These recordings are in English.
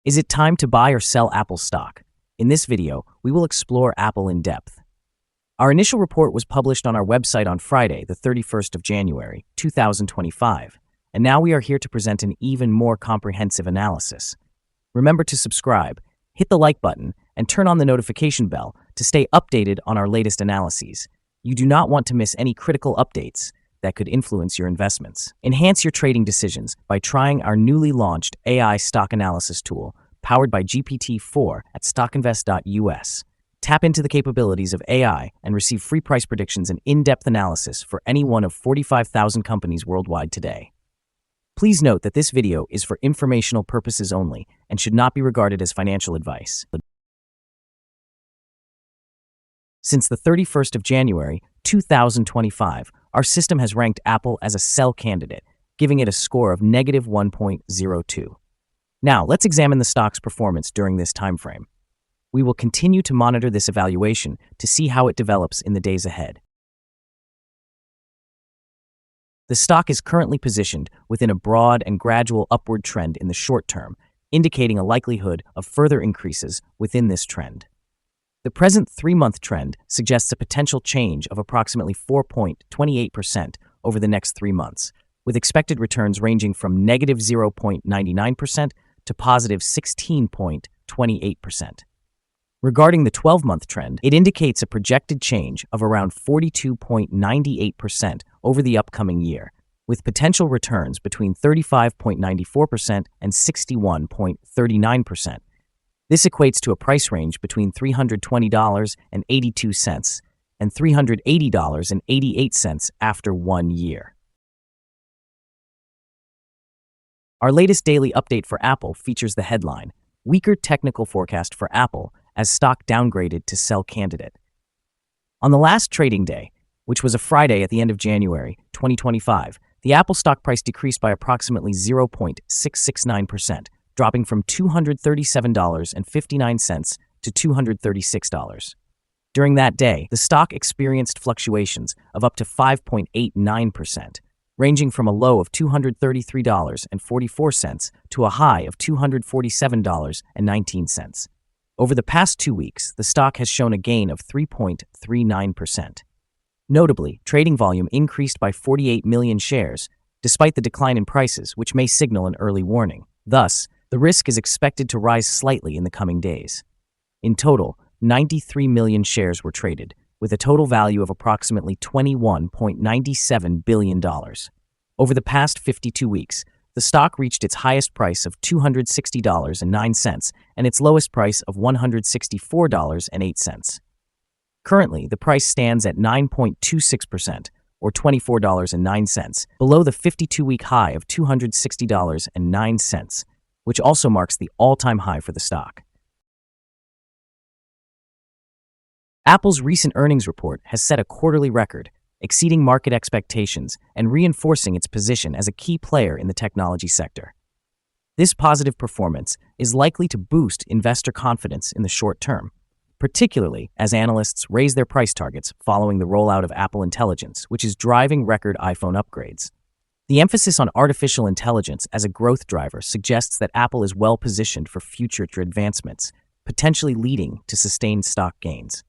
Is it time to buy or sell Apple stock? In this video, we will explore Apple in depth. Our initial report was published on our website on Friday, the 31st of January, 2025, and now we are here to present an even more comprehensive analysis. Remember to subscribe, hit the like button, and turn on the notification bell to stay updated on our latest analyses. You do not want to miss any critical updates that could influence your investments. Enhance your trading decisions by trying our newly launched AI stock analysis tool powered by GPT-4 at StockInvest.us. Tap into the capabilities of AI and receive free price predictions and in-depth analysis for any one of 45,000 companies worldwide today. Please note that this video is for informational purposes only and should not be regarded as financial advice. Since the 31st of January, 2025, our system has ranked Apple as a sell candidate, giving it a score of negative 1.02. Now, let's examine the stock's performance during this time frame. We will continue to monitor this evaluation to see how it develops in the days ahead. The stock is currently positioned within a broad and gradual upward trend in the short term, indicating a likelihood of further increases within this trend. The present 3-month trend suggests a potential change of approximately 4.28% over the next 3 months, with expected returns ranging from negative 0.99% to positive 16.28%. Regarding the 12-month trend, it indicates a projected change of around 42.98% over the upcoming year, with potential returns between 35.94% and 61.39%. This equates to a price range between $320.82 and $380.88 after 1 year. Our latest daily update for Apple features the headline, "Weaker Technical Forecast for Apple as Stock Downgraded to Sell Candidate." On the last trading day, which was a Friday at the end of January 2025, the Apple stock price decreased by approximately 0.669%, dropping from $237.59 to $236. During that day, the stock experienced fluctuations of up to 5.89%, ranging from a low of $233.44 to a high of $247.19. Over the past 2 weeks, the stock has shown a gain of 3.39%. Notably, trading volume increased by 48 million shares, despite the decline in prices, which may signal an early warning. Thus, the risk is expected to rise slightly in the coming days. In total, 93 million shares were traded, with a total value of approximately $21.97 billion. Over the past 52 weeks, the stock reached its highest price of $260.09 and its lowest price of $164.08. Currently, the price stands at 9.26%, or $24.09, below the 52-week high of $260.09, which also marks the all-time high for the stock. Apple's recent earnings report has set a quarterly record, exceeding market expectations and reinforcing its position as a key player in the technology sector. This positive performance is likely to boost investor confidence in the short term, particularly as analysts raise their price targets following the rollout of Apple Intelligence, which is driving record iPhone upgrades. The emphasis on artificial intelligence as a growth driver suggests that Apple is well positioned for future advancements, potentially leading to sustained stock gains.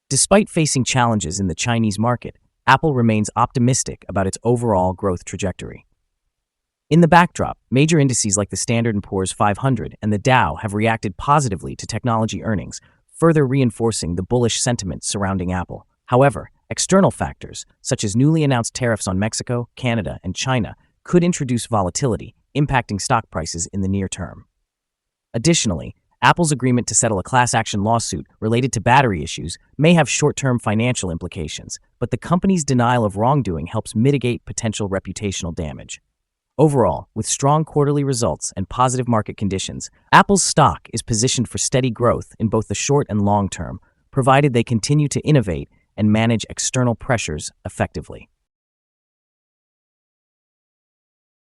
Despite facing challenges in the Chinese market, Apple remains optimistic about its overall growth trajectory. In the backdrop, major indices like the Standard & Poor's 500 and the Dow have reacted positively to technology earnings, further reinforcing the bullish sentiment surrounding Apple. However, external factors, such as newly announced tariffs on Mexico, Canada, and China, could introduce volatility, impacting stock prices in the near term. Additionally, Apple's agreement to settle a class action lawsuit related to battery issues may have short-term financial implications, but the company's denial of wrongdoing helps mitigate potential reputational damage. Overall, with strong quarterly results and positive market conditions, Apple's stock is positioned for steady growth in both the short and long term, provided they continue to innovate and manage external pressures effectively.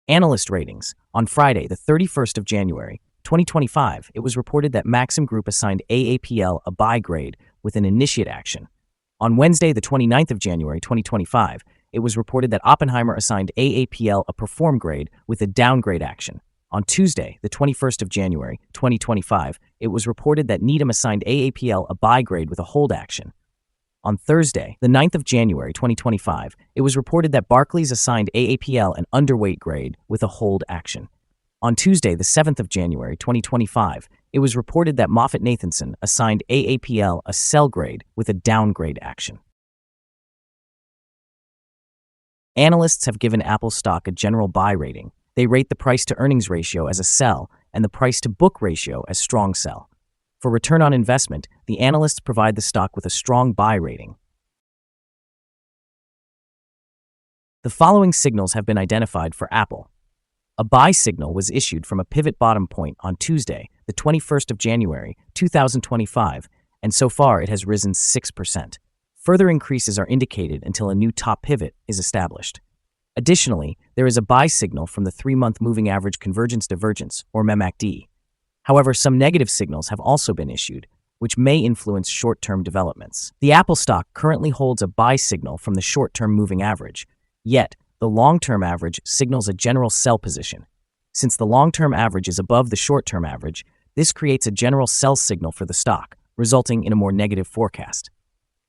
Analyst ratings. On Friday, the 31st of January, 2025, it was reported that Maxim Group assigned AAPL a buy grade with an initiate action. On Wednesday, the 29th of January, 2025, it was reported that Oppenheimer assigned AAPL a perform grade with a downgrade action. On Tuesday, the 21st of January, 2025, it was reported that Needham assigned AAPL a buy grade with a hold action. On Thursday, the 9th of January, 2025, it was reported that Barclays assigned AAPL an underweight grade with a hold action. On Tuesday, the 7th of January, 2025, it was reported that MoffettNathanson assigned AAPL a sell grade with a downgrade action. Analysts have given Apple stock a general buy rating. They rate the price-to-earnings ratio as a sell and the price-to-book ratio as strong sell. For return on investment, the analysts provide the stock with a strong buy rating. The following signals have been identified for Apple. A buy signal was issued from a pivot bottom point on Tuesday, the 21st of January, 2025, and so far it has risen 6%. Further increases are indicated until a new top pivot is established. Additionally, there is a buy signal from the 3-month moving average convergence divergence, or MEMACD. However, some negative signals have also been issued, which may influence short-term developments. The Apple stock currently holds a buy signal from the short-term moving average, yet the long-term average signals a general sell position. Since the long-term average is above the short-term average, this creates a general sell signal for the stock, resulting in a more negative forecast.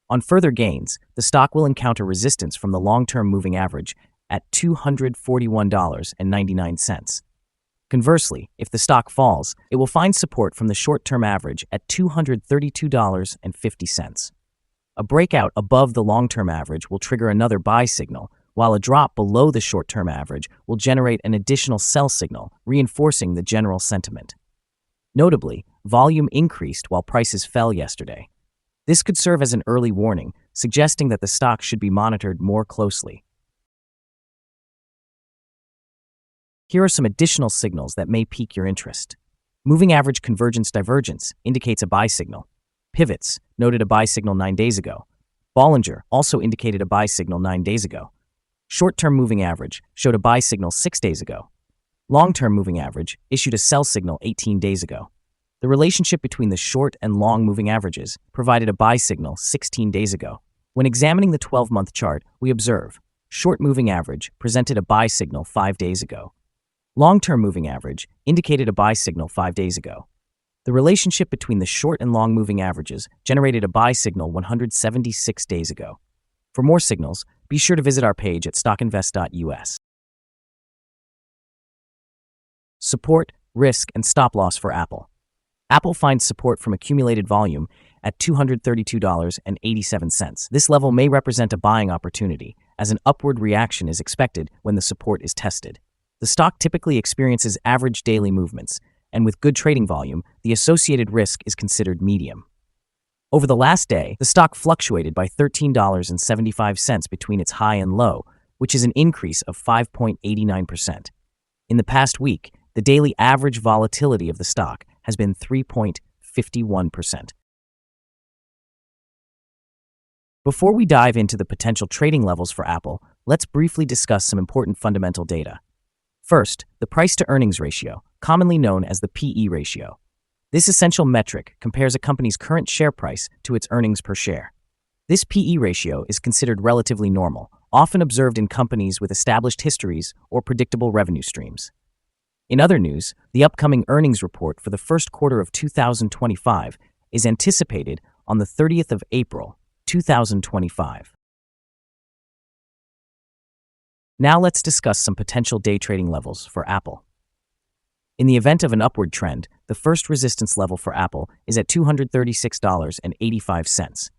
On further gains, the stock will encounter resistance from the long-term moving average at $241.99. Conversely, if the stock falls, it will find support from the short-term average at $232.50. A breakout above the long-term average will trigger another buy signal, while a drop below the short-term average will generate an additional sell signal, reinforcing the general sentiment. Notably, volume increased while prices fell yesterday. This could serve as an early warning, suggesting that the stock should be monitored more closely. Here are some additional signals that may pique your interest. Moving average convergence divergence indicates a buy signal. Pivots noted a buy signal 9 days ago. Bollinger also indicated a buy signal 9 days ago. Short-term moving average showed a buy signal 6 days ago. Long-term moving average issued a sell signal 18 days ago. The relationship between the short and long moving averages provided a buy signal 16 days ago. When examining the 12-month chart, we observe short moving average presented a buy signal 5 days ago. Long-term moving average indicated a buy signal 5 days ago. The relationship between the short and long moving averages generated a buy signal 176 days ago. For more signals, be sure to visit our page at StockInvest.us. Support, risk, and stop loss for Apple. Apple finds support from accumulated volume at $232.87. This level may represent a buying opportunity, as an upward reaction is expected when the support is tested. The stock typically experiences average daily movements, and with good trading volume, the associated risk is considered medium. Over the last day, the stock fluctuated by $13.75 between its high and low, which is an increase of 5.89%. In the past week, the daily average volatility of the stock has been 3.51%. Before we dive into the potential trading levels for Apple, let's briefly discuss some important fundamental data. First, the price-to-earnings ratio, commonly known as the PE ratio. This essential metric compares a company's current share price to its earnings per share. This PE ratio is considered relatively normal, often observed in companies with established histories or predictable revenue streams. In other news, the upcoming earnings report for the first quarter of 2025 is anticipated on the 30th of April, 2025. Now let's discuss some potential day trading levels for Apple. In the event of an upward trend, the first resistance level for Apple is at $236.85.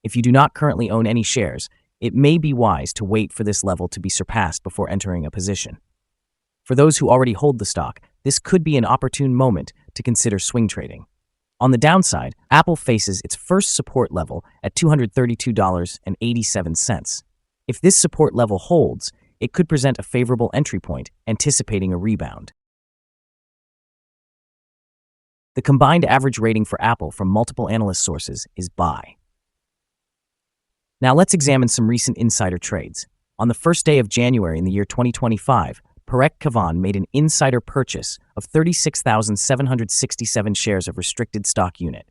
If you do not currently own any shares, it may be wise to wait for this level to be surpassed before entering a position. For those who already hold the stock, this could be an opportune moment to consider swing trading. On the downside, Apple faces its first support level at $232.87. If this support level holds, it could present a favorable entry point, anticipating a rebound. The combined average rating for Apple from multiple analyst sources is buy. Now let's examine some recent insider trades. On the first day of January in the year 2025, Parek Kavan made an insider purchase of 36,767 shares of restricted stock unit.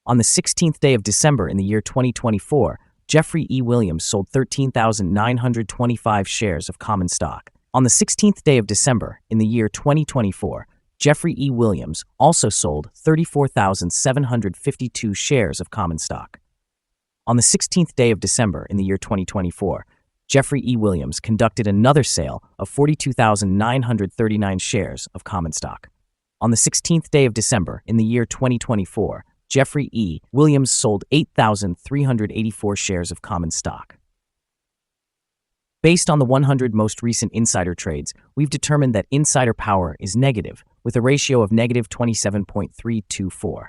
On the 16th day of December in the year 2024, Jeffrey E. Williams sold 13,925 shares of common stock. On the 16th day of December in the year 2024, Jeffrey E. Williams also sold 34,752 shares of common stock. On the 16th day of December in the year 2024, Jeffrey E. Williams conducted another sale of 42,939 shares of common stock. On the 16th day of December in the year 2024, Jeffrey E. Williams sold 8,384 shares of common stock. Based on the 100 most recent insider trades, we've determined that insider power is negative, with a ratio of negative 27.324.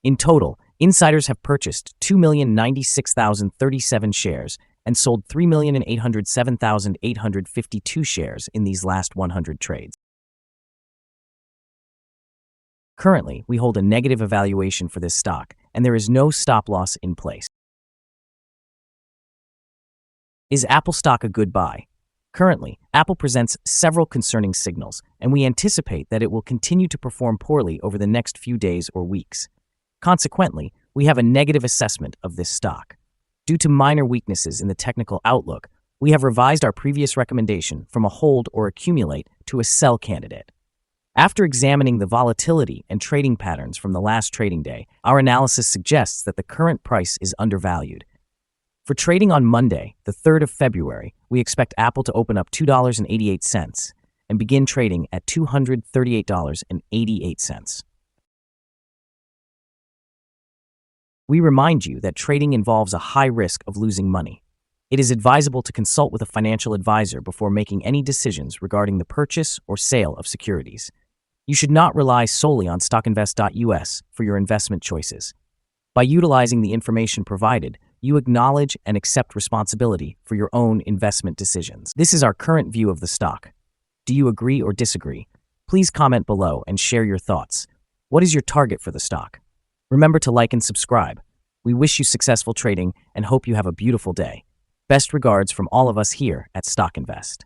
In total, insiders have purchased 2,096,037 shares and sold 3,807,852 shares in these last 100 trades. Currently, we hold a negative evaluation for this stock, and there is no stop loss in place. Is Apple stock a good buy? Currently, Apple presents several concerning signals, and we anticipate that it will continue to perform poorly over the next few days or weeks. Consequently, we have a negative assessment of this stock. Due to minor weaknesses in the technical outlook, we have revised our previous recommendation from a hold or accumulate to a sell candidate. After examining the volatility and trading patterns from the last trading day, our analysis suggests that the current price is undervalued. For trading on Monday, the 3rd of February, we expect Apple to open up $2.88 and begin trading at $238.88. We remind you that trading involves a high risk of losing money. It is advisable to consult with a financial advisor before making any decisions regarding the purchase or sale of securities. You should not rely solely on StockInvest.us for your investment choices. By utilizing the information provided, you acknowledge and accept responsibility for your own investment decisions. This is our current view of the stock. Do you agree or disagree? Please comment below and share your thoughts. What is your target for the stock? Remember to like and subscribe. We wish you successful trading and hope you have a beautiful day. Best regards from all of us here at StockInvest.